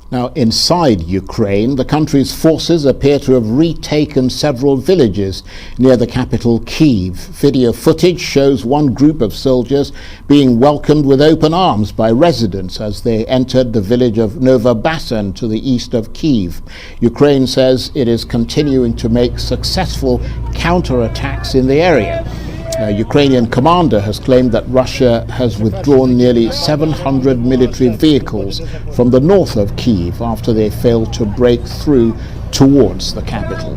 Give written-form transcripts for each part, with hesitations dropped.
Now, inside Ukraine, the country's forces appear to have retaken several villages near the capital Kyiv. Video footage shows one group of soldiers being welcomed with open arms by residents as they entered the village of Novobasan to the east of Kyiv. Ukraine says it is continuing to make successful counterattacks in the area. A Ukrainian commander has claimed that Russia has withdrawn nearly 700 military vehicles from the north of Kyiv after they failed to break through towards the capital.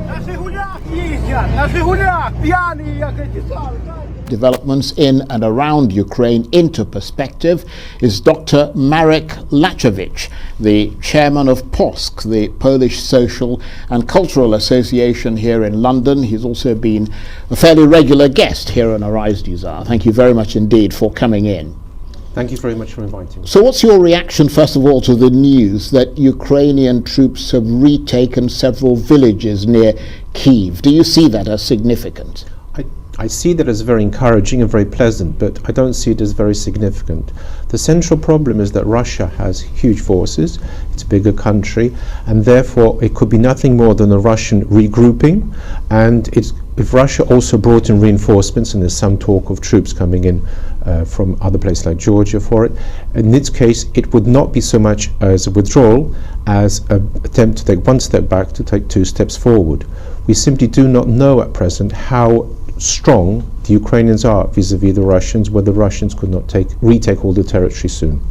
Developments in and around Ukraine into perspective is Dr. Marek Laskiewicz, the chairman of POSK, the Polish Social and Cultural Association here in London. He's also been a fairly regular guest here on Arise Duzar. Thank you very much indeed for coming in. Thank you very much for inviting me. So what's your reaction, first of all, to the news that Ukrainian troops have retaken several villages near Kyiv? Do you see that as significant? I see that as very encouraging and very pleasant, but I don't see it as very significant. The central problem is that Russia has huge forces, it's a bigger country, and therefore it could be nothing more than a Russian regrouping. And if Russia also brought in reinforcements, and there's some talk of troops coming in from other places like Georgia for it, in this case it would not be so much as a withdrawal as an attempt to take one step back to take two steps forward. We simply do not know at present how strong the Ukrainians are vis-a-vis the Russians, where the Russians could not retake all the territory soon.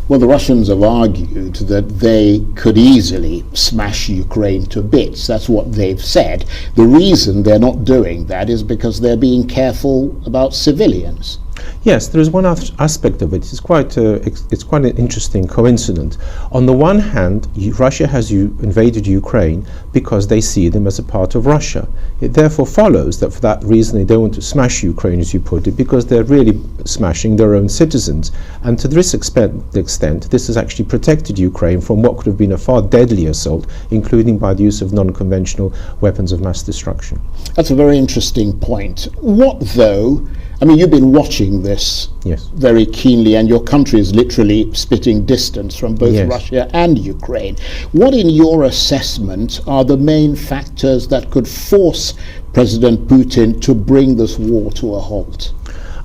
Well, the Russians have argued that they could easily smash Ukraine to bits. That's what they've said. The reason they're not doing that is because they're being careful about civilians. Yes, there is one aspect of it. It's quite an interesting coincidence. On the one hand, Russia has invaded Ukraine because they see them as a part of Russia. It therefore follows that for that reason they don't want to smash Ukraine, as you put it, because they're really smashing their own citizens. And to this extent, this has actually protected Ukraine from what could have been a far deadlier assault, including by the use of non-conventional weapons of mass destruction. That's a very interesting point. What, though, I mean, you've been watching this very keenly, and your country is literally spitting distance from both Russia and Ukraine. What, in your assessment, are the main factors that could force President Putin to bring this war to a halt?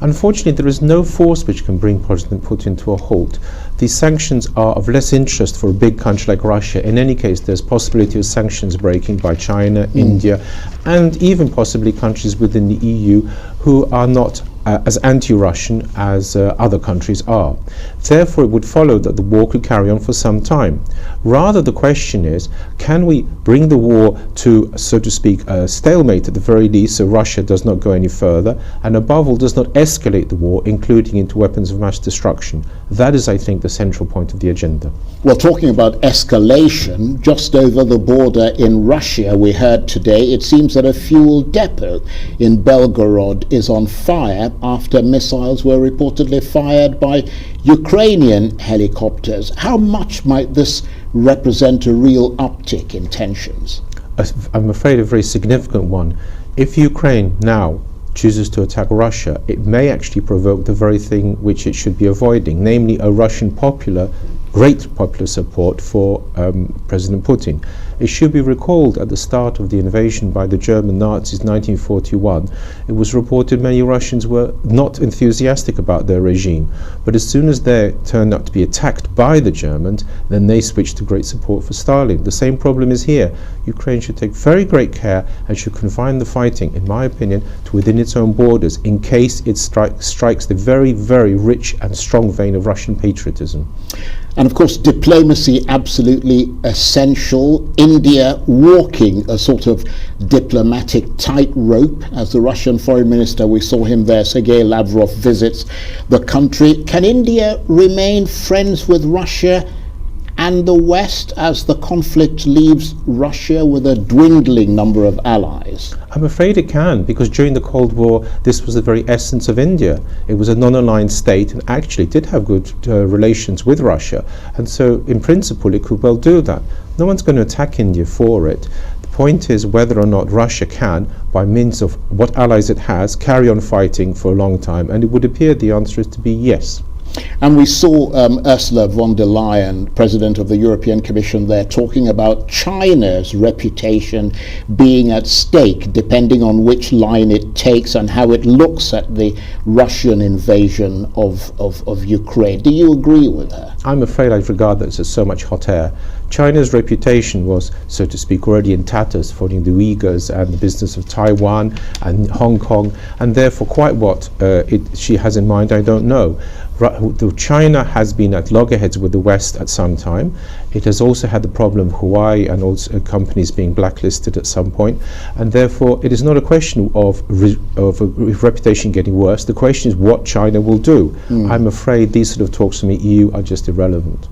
Unfortunately, there is no force which can bring President Putin to a halt. These sanctions are of less interest for a big country like Russia. In any case, there's possibility of sanctions breaking by China, India, and even possibly countries within the EU who are not as anti-Russian as other countries are. Therefore, it would follow that the war could carry on for some time. Rather, the question is, can we bring the war to, so to speak, a stalemate at the very least, so Russia does not go any further, and above all, does not escalate the war, including into weapons of mass destruction? That is, I think, the central point of the agenda. Well, talking about escalation, just over the border in Russia, we heard today, it seems that a fuel depot in Belgorod is on fire after missiles were reportedly fired by Ukrainian helicopters. How much might this represent a real uptick in tensions? I'm afraid a very significant one. If Ukraine now chooses to attack Russia, it may actually provoke the very thing which it should be avoiding, namely a Russian great popular support for President Putin. It should be recalled at the start of the invasion by the German Nazis in 1941, it was reported many Russians were not enthusiastic about their regime, but as soon as they turned out to be attacked by the Germans, then they switched to great support for Stalin. The same problem is here. Ukraine should take very great care and should confine the fighting, in my opinion, to within its own borders in case it strikes the very, very rich and strong vein of Russian patriotism. And of course, diplomacy absolutely essential. India walking a sort of diplomatic tightrope as the Russian foreign minister, we saw him there, Sergei Lavrov, visits the country. Can India remain friends with Russia and the West as the conflict leaves Russia with a dwindling number of allies? I'm afraid it can, because during the Cold War this was the very essence of India. It was a non-aligned state and actually did have good relations with Russia, and so in principle it could well do that. No one's going to attack India for it. The point is whether or not Russia can, by means of what allies it has, carry on fighting for a long time, and it would appear the answer is to be yes. And we saw Ursula von der Leyen, President of the European Commission, there talking about China's reputation being at stake, depending on which line it takes and how it looks at the Russian invasion of Ukraine. Do you agree with her? I'm afraid I regard that as so much hot air. China's reputation was, so to speak, already in tatters following the Uyghurs and the business of Taiwan and Hong Kong, and therefore quite what she has in mind, I don't know. China has been at loggerheads with the West at some time. It has also had the problem of Huawei and also companies being blacklisted at some point, and therefore it is not a question of reputation getting worse. The question is what China will do. I'm afraid these sort of talks from the EU are just irrelevant.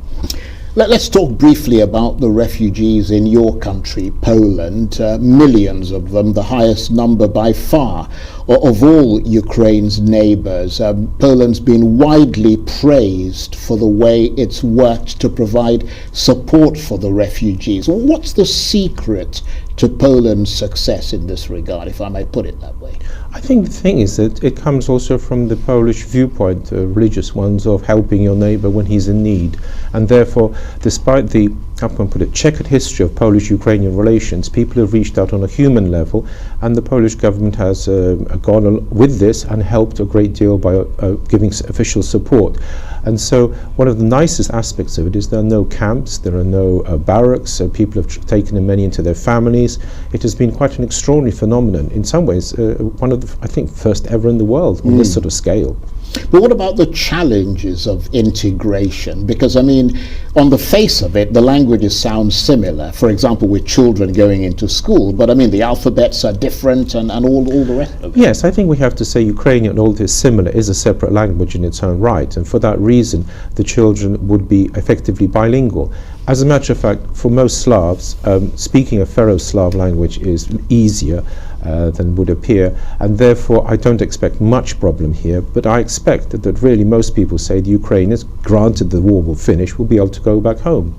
Let's talk briefly about the refugees in your country, Poland. Millions of them, the highest number by far of all Ukraine's neighbours. Poland's been widely praised for the way it's worked to provide support for the refugees. What's the secret to Poland's success in this regard, if I may put it that way? I think the thing is that it comes also from the Polish viewpoint, religious ones, of helping your neighbour when he's in need. And therefore, despite the, how can I put it, checkered history of Polish-Ukrainian relations, people have reached out on a human level, and the Polish government has gone with this and helped a great deal by giving official support. And so one of the nicest aspects of it is there are no camps, there are no barracks, people have taken in many into their families. It has been quite an extraordinary phenomenon. In some ways, one of the, I think, first ever in the world on this sort of scale. But what about the challenges of integration? Because, I mean, on the face of it, the languages sound similar. For example, with children going into school, but I mean, the alphabets are different and all the rest of it. Yes, I think we have to say Ukrainian, although it is similar, is a separate language in its own right. And for that reason, the children would be effectively bilingual. As a matter of fact, for most Slavs, speaking a Faro-Slav language is easier than would appear, and therefore I don't expect much problem here, but I expect that really most people say the Ukrainians, granted the war will finish, will be able to go back home.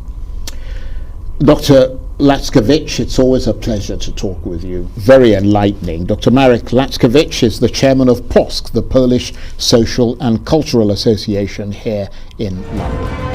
Dr. Laskiewicz, it's always a pleasure to talk with you. Very enlightening. Dr. Marek Laskiewicz is the chairman of POSC, the Polish Social and Cultural Association here in London.